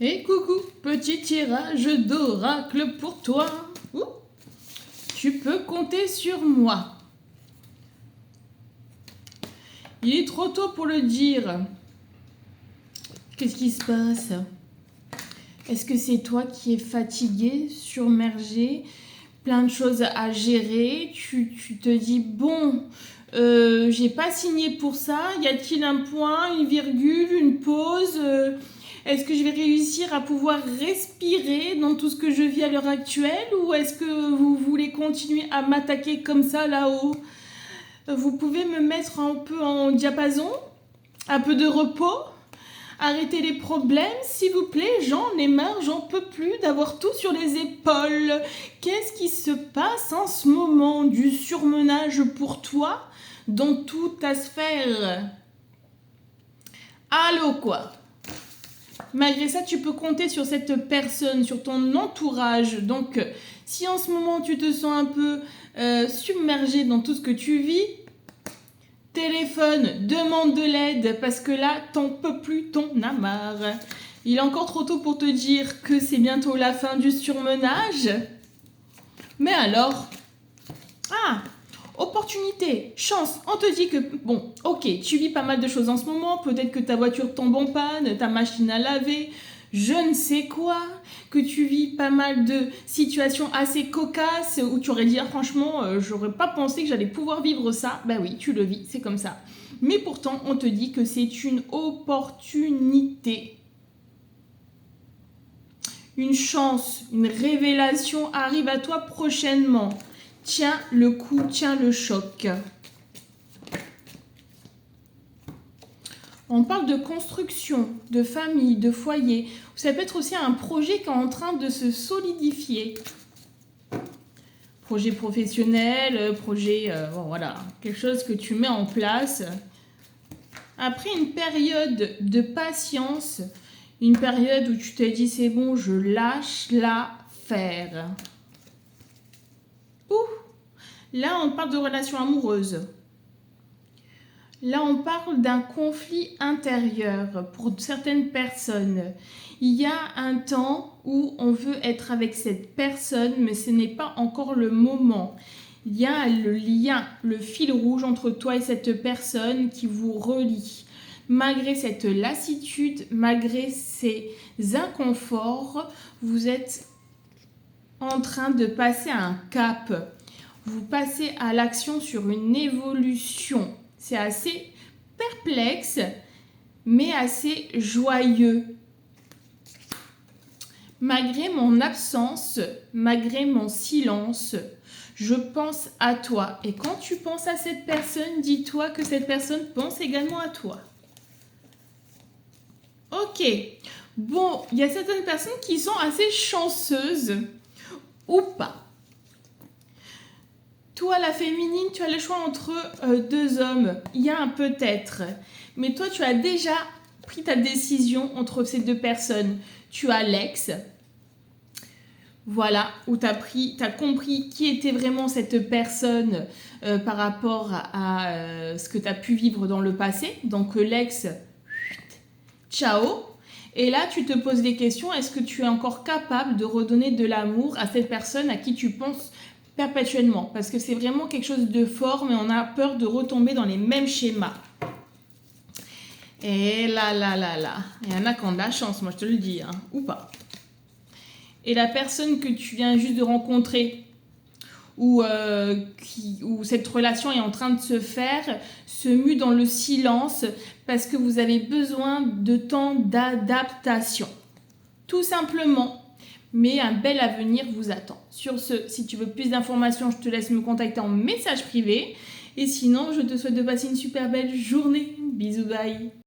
Et coucou, petit tirage d'oracle pour toi. Ouh, tu peux compter sur moi. Il est trop tôt pour le dire. Qu'est-ce qui se passe? Est-ce que c'est toi qui es fatigué, surmergé, plein de choses à gérer? Tu te dis, bon, j'ai pas signé pour ça. Y a-t-il un point, une virgule, une pause? Est-ce que je vais réussir à pouvoir respirer dans tout ce que je vis à l'heure actuelle? Ou est-ce que vous voulez continuer à m'attaquer comme ça là-haut? Vous pouvez me mettre un peu en diapason? Un peu de repos? Arrêtez les problèmes, s'il vous plaît, j'en ai marre, j'en peux plus d'avoir tout sur les épaules. Qu'est-ce qui se passe en ce moment? Du surmenage pour toi dans toute ta sphère? Allô quoi? Malgré ça, tu peux compter sur cette personne, sur ton entourage. Donc, si en ce moment tu te sens un peu submergé dans tout ce que tu vis, téléphone, demande de l'aide parce que là, t'en peux plus, t'en as marre. Il est encore trop tôt pour te dire que c'est bientôt la fin du surmenage. Mais alors, opportunité, chance, on te dit que, bon, ok, tu vis pas mal de choses en ce moment, peut-être que ta voiture tombe en panne, ta machine à laver, je ne sais quoi, que tu vis pas mal de situations assez cocasses où tu aurais dit, franchement, j'aurais pas pensé que j'allais pouvoir vivre ça. Ben oui, tu le vis, c'est comme ça. Mais pourtant, on te dit que c'est une opportunité. Une chance, une révélation arrive à toi prochainement. Tiens le coup, tiens le choc. On parle de construction, de famille, de foyer. Ça peut être aussi un projet qui est en train de se solidifier. Projet professionnel, projet, bon voilà, quelque chose que tu mets en place. Après une période de patience, une période où tu te dis c'est bon, je lâche l'affaire. Là, on parle de relations amoureuses. Là, on parle d'un conflit intérieur pour certaines personnes. Il y a un temps où on veut être avec cette personne, mais ce n'est pas encore le moment. Il y a le lien, le fil rouge entre toi et cette personne qui vous relie. Malgré cette lassitude, malgré ces inconforts, vous êtes en train de passer un cap. Vous passez à l'action sur une évolution. C'est assez perplexe, mais assez joyeux. Malgré mon absence, malgré mon silence, je pense à toi. Et quand tu penses à cette personne, dis-toi que cette personne pense également à toi. Ok. Bon, il y a certaines personnes qui sont assez chanceuses ou pas. Toi, la féminine, tu as le choix entre deux hommes. Il y a un peut-être. Mais toi, tu as déjà pris ta décision entre ces deux personnes. Tu as l'ex. Voilà, où tu as compris qui était vraiment cette personne par rapport à ce que tu as pu vivre dans le passé. Donc l'ex, ciao. Et là, tu te poses des questions. Est-ce que tu es encore capable de redonner de l'amour à cette personne à qui tu penses perpétuellement? Parce que c'est vraiment quelque chose de fort, mais on a peur de retomber dans les mêmes schémas. Et là, il y en a qui ont de la chance, moi je te le dis, hein, ou pas. Et la personne que tu viens juste de rencontrer, où cette relation est en train de se faire, se mue dans le silence parce que vous avez besoin de temps d'adaptation. Tout simplement. Mais un bel avenir vous attend. Sur ce, si tu veux plus d'informations, je te laisse me contacter en message privé. Et sinon, je te souhaite de passer une super belle journée. Bisous, bye.